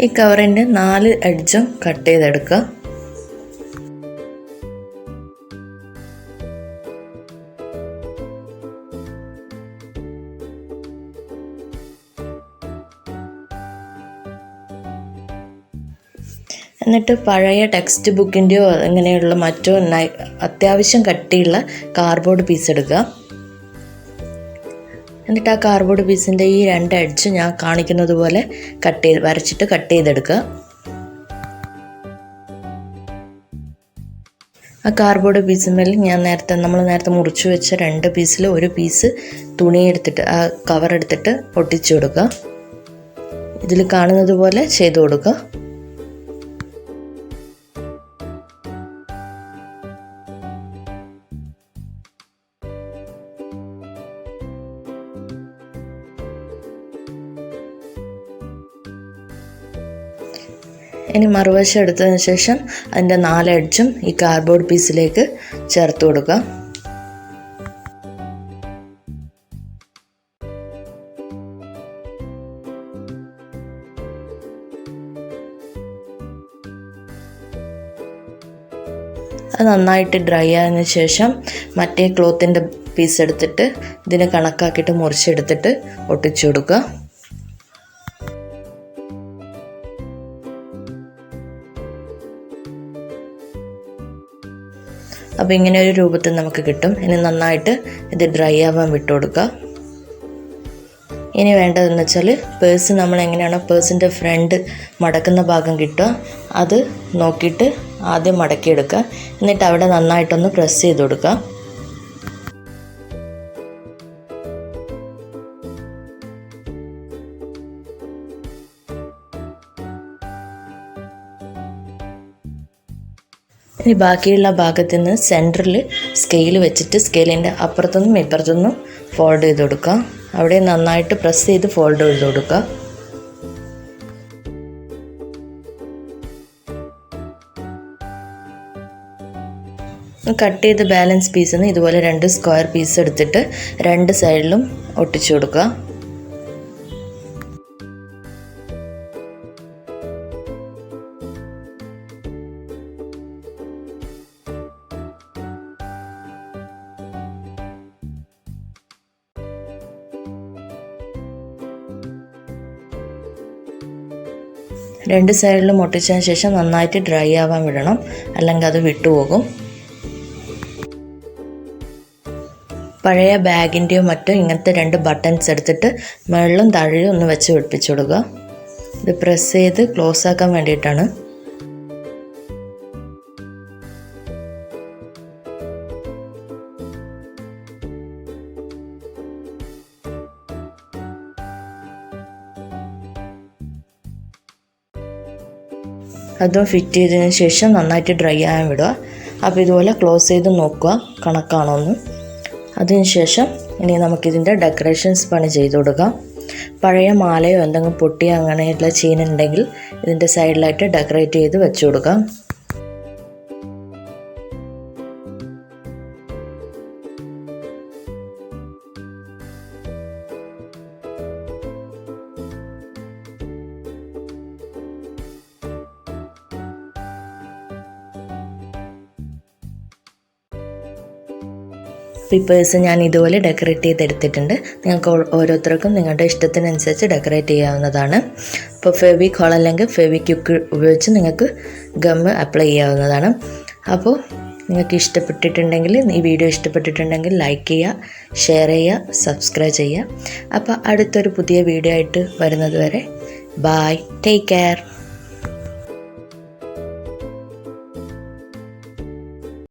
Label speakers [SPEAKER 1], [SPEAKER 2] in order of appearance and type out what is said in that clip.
[SPEAKER 1] ഈ കവറിൻ്റെ 4 എഡ്ജും കട്ട് ചെയ്തെടുക്കുക. എന്നിട്ട് പഴയ ടെക്സ്റ്റ് ബുക്കിൻ്റെയോ അങ്ങനെയുള്ള മറ്റോ അത്യാവശ്യം കട്ടിയുള്ള കാർഡ്ബോർഡ് പീസ് എടുക്കുക. എന്നിട്ട് ആ കാർഡ്ബോർഡ് പീസിൻ്റെ ഈ 2 എഡ്ജ് ഞാൻ കാണിക്കുന്നത് പോലെ വരച്ചിട്ട് കട്ട് ചെയ്തെടുക്കുക. ആ കാർഡ്ബോർഡ് പീസിന്മേൽ നമ്മൾ നേരത്തെ മുറിച്ച് വെച്ച 2 പീസിൽ ഒരു പീസ് തുണി എടുത്തിട്ട് ആ കവർ എടുത്തിട്ട് ഒട്ടിച്ചു കൊടുക്കുക. ഇതിൽ കാണുന്നത് പോലെ ചെയ്തു കൊടുക്കുക. ഇനി മറുവശം എടുത്തതിന് ശേഷം അതിൻ്റെ 4 എഡ്ജും ഈ കാർഡ്ബോർഡ് പീസിലേക്ക് ചേർത്ത് കൊടുക്കുക. അത് നന്നായിട്ട് ഡ്രൈ ആയതിനു ശേഷം മറ്റേ ക്ലോത്തിൻ്റെ പീസ് എടുത്തിട്ട് ഇതിനെ കണക്കാക്കിയിട്ട് മുറിച്ചെടുത്തിട്ട് ഒട്ടിച്ചു കൊടുക്കുക. അപ്പോൾ ഇങ്ങനെ ഒരു രൂപത്തിൽ നമുക്ക് കിട്ടും. ഇനി നന്നായിട്ട് ഇത് ഡ്രൈ ആവാൻ വിട്ടു കൊടുക്കുക. ഇനി വേണ്ടതെന്ന് വെച്ചാൽ പേഴ്സ് നമ്മൾ എങ്ങനെയാണോ പേഴ്സിൻ്റെ ഫ്രണ്ട് മടക്കുന്ന ഭാഗം കിട്ടുക അത് നോക്കിയിട്ട് ആദ്യം മടക്കിയെടുക്കുക. എന്നിട്ട് അവിടെ നന്നായിട്ടൊന്ന് പ്രസ് ചെയ്ത് കൊടുക്കുക. ഇനി ബാക്കിയുള്ള ഭാഗത്ത് നിന്ന് സെൻറ്ററിൽ സ്കെയിൽ വെച്ചിട്ട് സ്കെയിലിൻ്റെ അപ്പുറത്തുനിന്നും ഇപ്പുറത്തുനിന്നും ഫോൾഡ് ചെയ്ത് കൊടുക്കുക. അവിടെ നന്നായിട്ട് പ്രസ് ചെയ്ത് ഫോൾഡ് ചെയ്ത് കൊടുക്കുക. കട്ട് ചെയ്ത് ബാലൻസ് പീസിൽ നിന്ന് ഇതുപോലെ 2 സ്ക്വയർ പീസ് എടുത്തിട്ട് 2 സൈഡിലും ഒട്ടിച്ചു കൊടുക്കുക. രണ്ട് സൈഡിലും ഒട്ടിച്ചതിന് ശേഷം നന്നായിട്ട് ഡ്രൈ ആവാൻ വിടണം, അല്ലെങ്കിൽ അത് വിട്ടുപോകും. പഴയ ബാഗിൻ്റെയോ മറ്റോ ഇങ്ങനത്തെ 2 ബട്ടൺസ് എടുത്തിട്ട് മുകളിലും താഴെയും ഒന്ന് വെച്ച് പിടിപ്പിച്ചു കൊടുക്കുക. ഇത് പ്രസ് ചെയ്ത് ക്ലോസ് ആക്കാൻ വേണ്ടിയിട്ടാണ്. അതും ഫിറ്റ് ചെയ്തതിന് ശേഷം നന്നായിട്ട് ഡ്രൈ ആകാൻ വിടുക. അപ്പോൾ ഇതുപോലെ ക്ലോസ് ചെയ്ത് നോക്കുക കണക്കാണോ എന്ന്. അതിനുശേഷം ഇനി നമുക്കിതിൻ്റെ ഡെക്കറേഷൻസ് പണി ചെയ്ത് കൊടുക്കാം. പഴയ മാലയോ എന്തെങ്കിലും പൊട്ടിയോ അങ്ങനെയുള്ള ചെയിൻ ഉണ്ടെങ്കിൽ ഇതിൻ്റെ സൈഡിലായിട്ട് ഡെക്കറേറ്റ് ചെയ്ത് വെച്ച് കൊടുക്കാം. പേപ്പേഴ്സ് ഞാൻ ഇതുപോലെ ഡെക്കറേറ്റ് ചെയ്തെടുത്തിട്ടുണ്ട്. നിങ്ങൾക്ക് ഓരോരുത്തർക്കും നിങ്ങളുടെ ഇഷ്ടത്തിനനുസരിച്ച് ഡെക്കറേറ്റ് ചെയ്യാവുന്നതാണ്. അപ്പോൾ ഫെവിക്കോൾ അല്ലെങ്കിൽ ഫെവിക്വിക്ക് ഉപയോഗിച്ച് നിങ്ങൾക്ക് ഗമ്മ് അപ്ലൈ ചെയ്യാവുന്നതാണ്. അപ്പോൾ നിങ്ങൾക്ക് ഇഷ്ടപ്പെട്ടിട്ടുണ്ടെങ്കിൽ, ഈ വീഡിയോ ഇഷ്ടപ്പെട്ടിട്ടുണ്ടെങ്കിൽ ലൈക്ക് ചെയ്യുക, ഷെയർ ചെയ്യുക, സബ്സ്ക്രൈബ് ചെയ്യുക. അപ്പോൾ അടുത്തൊരു പുതിയ വീഡിയോ ആയിട്ട് വരുന്നത് വരെ ബൈ, ടേക്ക് കെയർ.